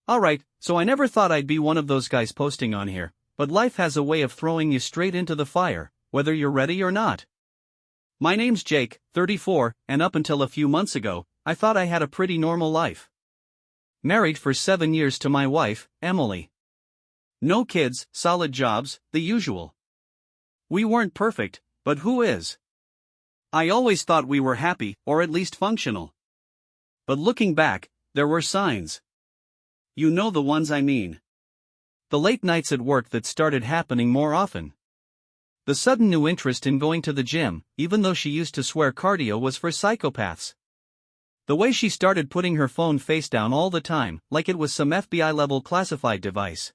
Alright, so I never thought I'd be one of those guys posting on here, but life has a way of throwing you straight into the fire, whether you're ready or not. My name's Jake, 34, and up until a few months ago, I thought I had a pretty normal life. Married for 7 years to my wife, Emily. No kids, solid jobs, the usual. We weren't perfect, but who is? I always thought we were happy, or at least functional. But looking back, there were signs. You know the ones I mean. The late nights at work that started happening more often. The sudden new interest in going to the gym, even though she used to swear cardio was for psychopaths. The way she started putting her phone face down all the time, like it was some FBI-level classified device.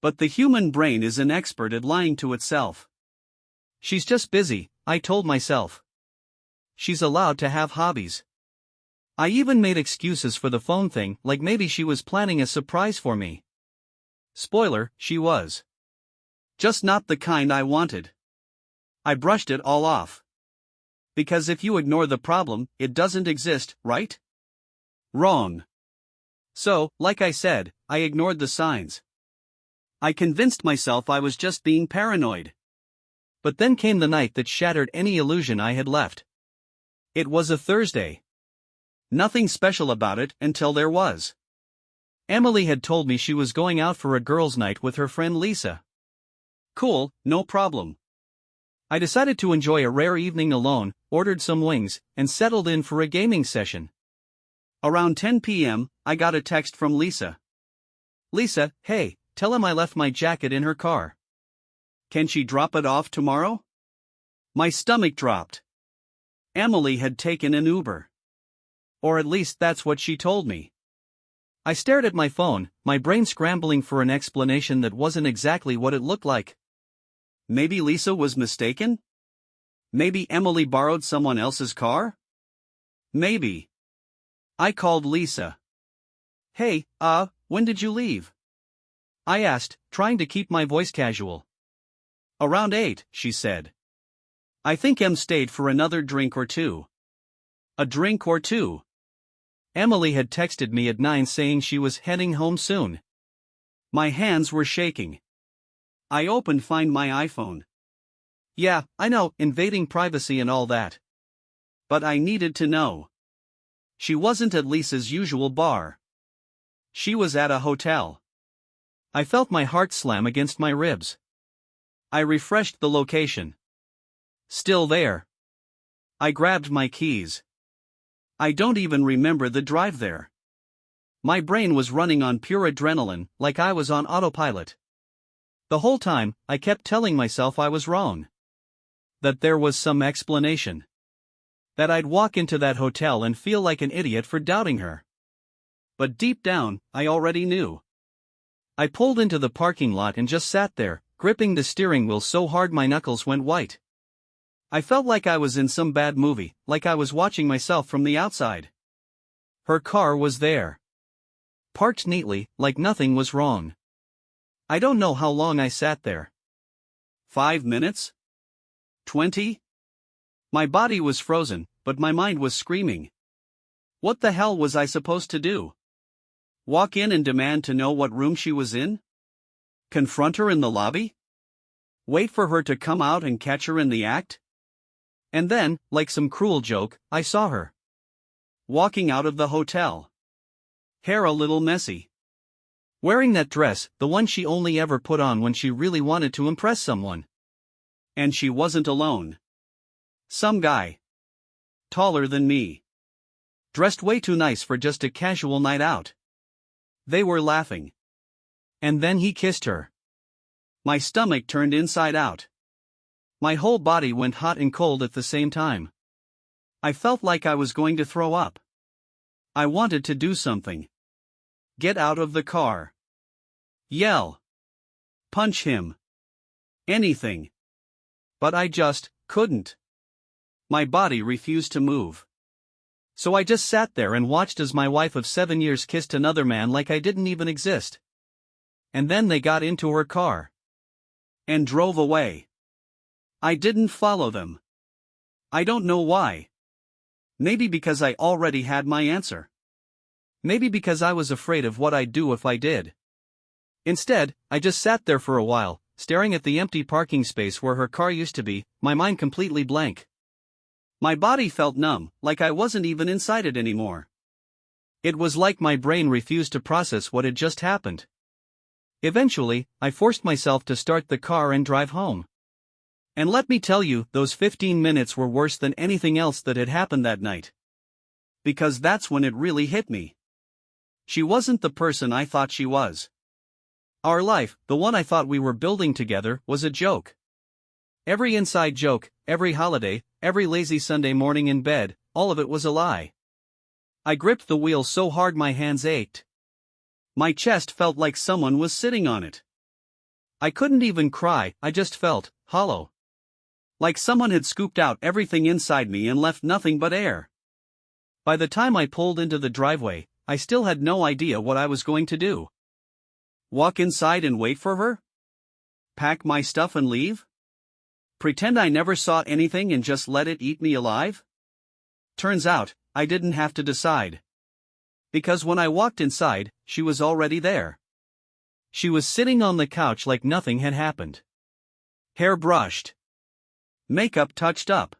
But the human brain is an expert at lying to itself. She's just busy, I told myself. She's allowed to have hobbies. I even made excuses for the phone thing, like maybe she was planning a surprise for me. Spoiler, she was. Just not the kind I wanted. I brushed it all off. Because if you ignore the problem, it doesn't exist, right? Wrong. So, like I said, I ignored the signs. I convinced myself I was just being paranoid. But then came the night that shattered any illusion I had left. It was a Thursday. Nothing special about it until there was. Emily had told me she was going out for a girls' night with her friend Lisa. Cool, no problem. I decided to enjoy a rare evening alone, ordered some wings, and settled in for a gaming session. Around 10 p.m., I got a text from Lisa. Lisa, hey, tell him I left my jacket in her car. Can she drop it off tomorrow? My stomach dropped. Emily had taken an Uber. Or at least that's what she told me. I stared at my phone, my brain scrambling for an explanation that wasn't exactly what it looked like. Maybe Lisa was mistaken? Maybe Emily borrowed someone else's car? Maybe. I called Lisa. Hey, when did you leave? I asked, trying to keep my voice casual. Around 8, she said. I think Em stayed for another drink or two. A drink or two. Emily had texted me at 9 saying she was heading home soon. My hands were shaking. I opened Find My iPhone. Yeah, I know, invading privacy and all that. But I needed to know. She wasn't at Lisa's usual bar. She was at a hotel. I felt my heart slam against my ribs. I refreshed the location. Still there. I grabbed my keys. I don't even remember the drive there. My brain was running on pure adrenaline, like I was on autopilot. The whole time, I kept telling myself I was wrong. That there was some explanation. That I'd walk into that hotel and feel like an idiot for doubting her. But deep down, I already knew. I pulled into the parking lot and just sat there, gripping the steering wheel so hard my knuckles went white. I felt like I was in some bad movie, like I was watching myself from the outside. Her car was there. Parked neatly, like nothing was wrong. I don't know how long I sat there. 5 minutes? 20? My body was frozen, but my mind was screaming. What the hell was I supposed to do? Walk in and demand to know what room she was in? Confront her in the lobby? Wait for her to come out and catch her in the act? And then, like some cruel joke, I saw her. Walking out of the hotel. Hair a little messy. Wearing that dress, the one she only ever put on when she really wanted to impress someone. And she wasn't alone. Some guy. Taller than me. Dressed way too nice for just a casual night out. They were laughing. And then he kissed her. My stomach turned inside out. My whole body went hot and cold at the same time. I felt like I was going to throw up. I wanted to do something. Get out of the car. Yell. Punch him. Anything. But I just couldn't. My body refused to move. So I just sat there and watched as my wife of 7 years kissed another man like I didn't even exist. And then they got into her car. And drove away. I didn't follow them. I don't know why. Maybe because I already had my answer. Maybe because I was afraid of what I'd do if I did. Instead, I just sat there for a while, staring at the empty parking space where her car used to be, my mind completely blank. My body felt numb, like I wasn't even inside it anymore. It was like my brain refused to process what had just happened. Eventually, I forced myself to start the car and drive home. And let me tell you, those 15 minutes were worse than anything else that had happened that night. Because that's when it really hit me. She wasn't the person I thought she was. Our life, the one I thought we were building together, was a joke. Every inside joke, every holiday, every lazy Sunday morning in bed, all of it was a lie. I gripped the wheel so hard my hands ached. My chest felt like someone was sitting on it. I couldn't even cry, I just felt hollow. Like someone had scooped out everything inside me and left nothing but air. By the time I pulled into the driveway, I still had no idea what I was going to do. Walk inside and wait for her? Pack my stuff and leave? Pretend I never saw anything and just let it eat me alive? Turns out, I didn't have to decide. Because when I walked inside, she was already there. She was sitting on the couch like nothing had happened. Hair brushed. Makeup touched up.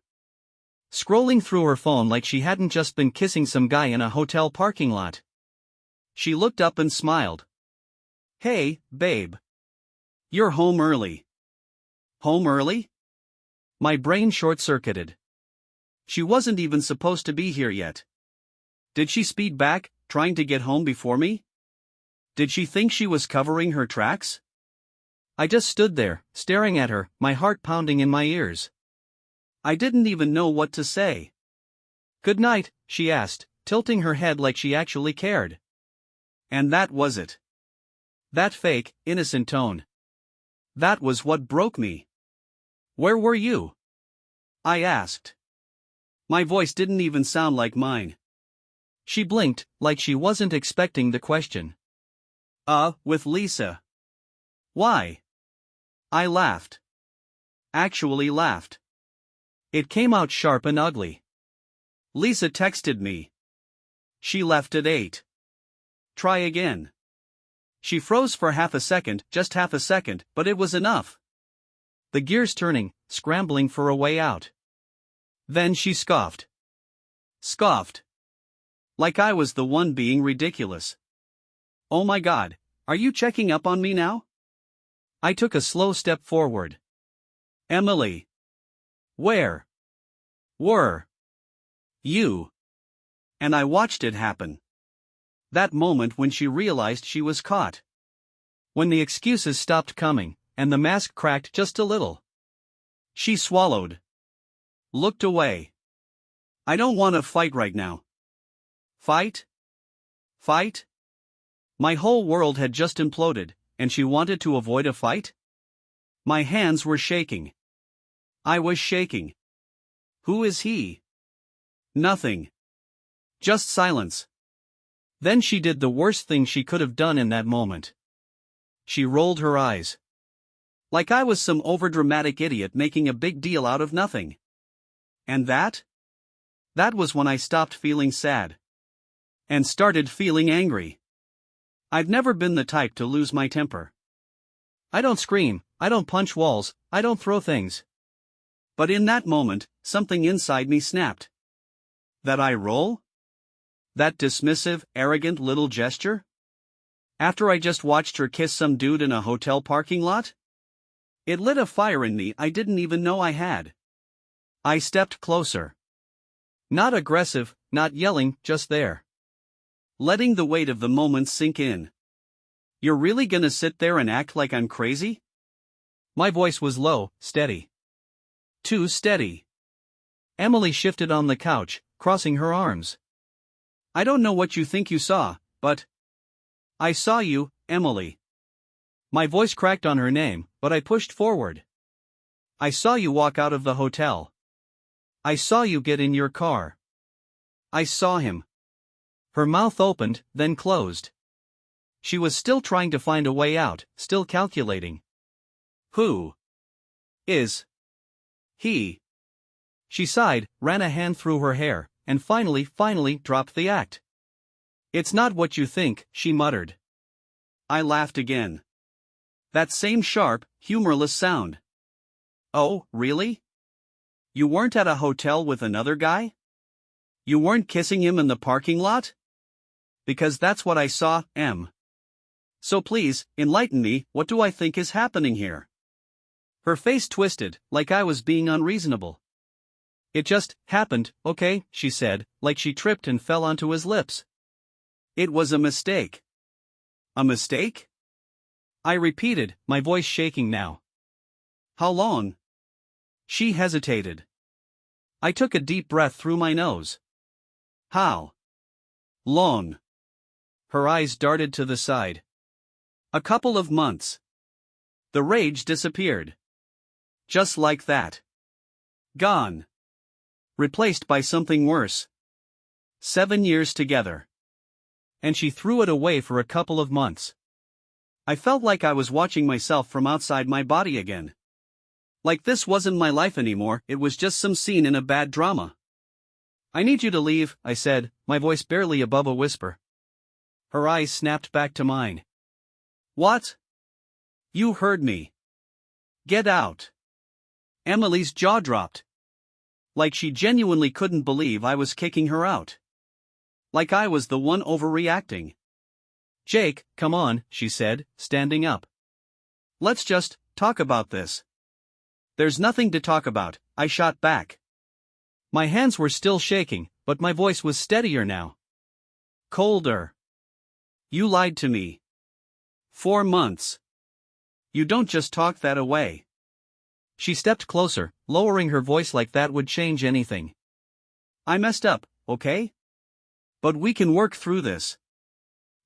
Scrolling through her phone like she hadn't just been kissing some guy in a hotel parking lot. She looked up and smiled. "Hey, babe. You're home early." Home early? My brain short-circuited. She wasn't even supposed to be here yet. Did she speed back, trying to get home before me? Did she think she was covering her tracks? I just stood there, staring at her, my heart pounding in my ears. I didn't even know what to say. "Good night," she asked, tilting her head like she actually cared. And that was it. That fake, innocent tone. That was what broke me. "Where were you?" I asked. My voice didn't even sound like mine. She blinked, like she wasn't expecting the question. With Lisa." "Why?" I laughed. Actually laughed. It came out sharp and ugly. "Lisa texted me. She left at 8. Try again." She froze for half a second, just half a second, but it was enough. The gears turning, scrambling for a way out. Then she scoffed. Scoffed. Like I was the one being ridiculous. "Oh my God, are you checking up on me now?" I took a slow step forward. "Emily. Where were you?" And I watched it happen. That moment when she realized she was caught. When the excuses stopped coming, and the mask cracked just a little. She swallowed. Looked away. "I don't want to fight right now." Fight? Fight? My whole world had just imploded, and she wanted to avoid a fight? My hands were shaking. I was shaking. Who is he? Nothing. Just silence. Then she did the worst thing she could have done in that moment. She rolled her eyes. Like I was some overdramatic idiot making a big deal out of nothing. And that? That was when I stopped feeling sad. And started feeling angry. I've never been the type to lose my temper. I don't scream, I don't punch walls, I don't throw things. But in that moment, something inside me snapped. That eye roll? That dismissive, arrogant little gesture? After I just watched her kiss some dude in a hotel parking lot? It lit a fire in me I didn't even know I had. I stepped closer. Not aggressive, not yelling, just there. Letting the weight of the moment sink in. "You're really gonna sit there and act like I'm crazy?" My voice was low, steady. Too steady. Emily shifted on the couch, crossing her arms. "I don't know what you think you saw, but I saw you, Emily." My voice cracked on her name, but I pushed forward. "I saw you walk out of the hotel. I saw you get in your car. I saw him." Her mouth opened, then closed. She was still trying to find a way out, still calculating. "Who is he?" She sighed, ran a hand through her hair, and finally dropped the act. It's not what you think, she muttered. I laughed again. That same sharp, humorless sound. Oh, really? You weren't at a hotel with another guy? You weren't kissing him in the parking lot? Because that's what I saw, Em. So please, enlighten me, what do I think is happening here? Her face twisted, like I was being unreasonable. It just happened, okay, she said, like she tripped and fell onto his lips. It was a mistake. A mistake? I repeated, my voice shaking now. How long? She hesitated. I took a deep breath through my nose. How long? Her eyes darted to the side. A couple of months. The rage disappeared. Just like that. Gone. Replaced by something worse. 7 years together. And she threw it away for a couple of months. I felt like I was watching myself from outside my body again. Like this wasn't my life anymore, it was just some scene in a bad drama. I need you to leave, I said, my voice barely above a whisper. Her eyes snapped back to mine. What? You heard me. Get out. Emily's jaw dropped. Like she genuinely couldn't believe I was kicking her out. Like I was the one overreacting. Jake, come on, she said, standing up. Let's just talk about this. There's nothing to talk about, I shot back. My hands were still shaking, but my voice was steadier now. Colder. You lied to me. 4 months. You don't just talk that away. She stepped closer, lowering her voice like that would change anything. I messed up, okay? But we can work through this.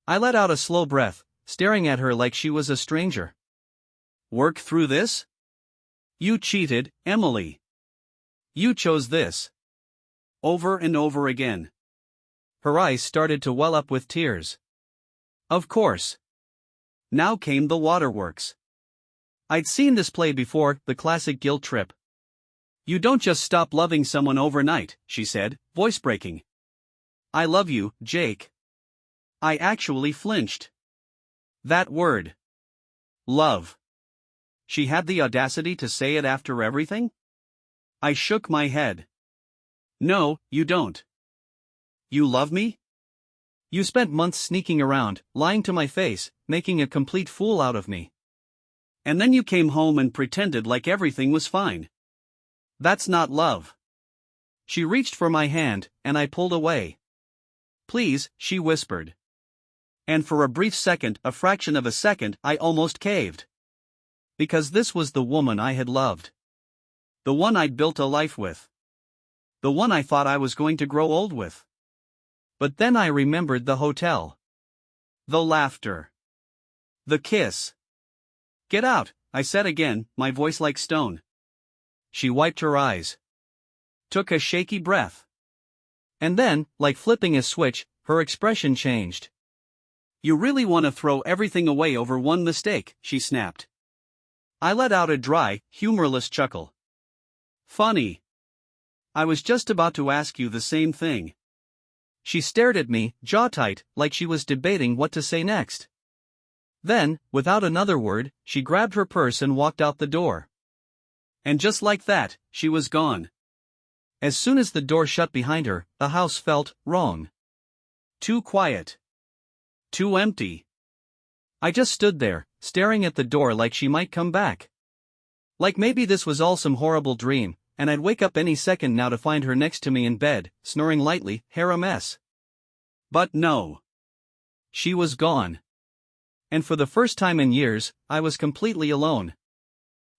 I let out a slow breath, staring at her like she was a stranger. Work through this? You cheated, Emily. You chose this. Over and over again. Her eyes started to well up with tears. Of course. Now came the waterworks. I'd seen this play before, the classic guilt trip. You don't just stop loving someone overnight, she said, voice breaking. I love you, Jake. I actually flinched. That word. Love. She had the audacity to say it after everything? I shook my head. No, you don't. You love me? You spent months sneaking around, lying to my face, making a complete fool out of me. And then you came home and pretended like everything was fine. That's not love. She reached for my hand, and I pulled away. Please, she whispered. And for a brief second, a fraction of a second, I almost caved. Because this was the woman I had loved. The one I'd built a life with. The one I thought I was going to grow old with. But then I remembered the hotel. The laughter. The kiss. Get out, I said again, my voice like stone. She wiped her eyes. Took a shaky breath. And then, like flipping a switch, her expression changed. You really want to throw everything away over one mistake, she snapped. I let out a dry, humorless chuckle. Funny. I was just about to ask you the same thing. She stared at me, jaw tight, like she was debating what to say next. Then, without another word, she grabbed her purse and walked out the door. And just like that, she was gone. As soon as the door shut behind her, the house felt wrong. Too quiet. Too empty. I just stood there, staring at the door like she might come back. Like maybe this was all some horrible dream, and I'd wake up any second now to find her next to me in bed, snoring lightly, hair a mess. But no. She was gone. And for the first time in years, I was completely alone.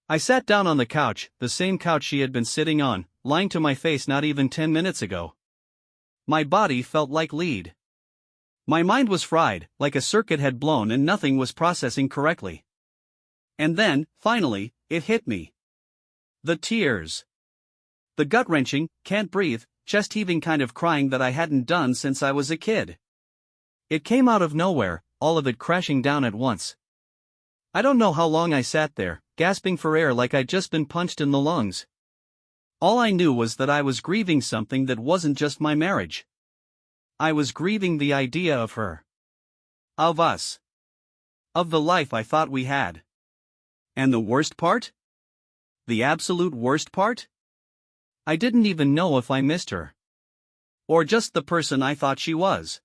I sat down on the couch, the same couch she had been sitting on, lying to my face not even 10 minutes ago. My body felt like lead. My mind was fried, like a circuit had blown and nothing was processing correctly. And then, finally, it hit me. The tears. The gut-wrenching, can't breathe, chest-heaving kind of crying that I hadn't done since I was a kid. It came out of nowhere, all of it crashing down at once. I don't know how long I sat there, gasping for air like I'd just been punched in the lungs. All I knew was that I was grieving something that wasn't just my marriage. I was grieving the idea of her. Of us. Of the life I thought we had. And the worst part? The absolute worst part? I didn't even know if I missed her. Or just the person I thought she was.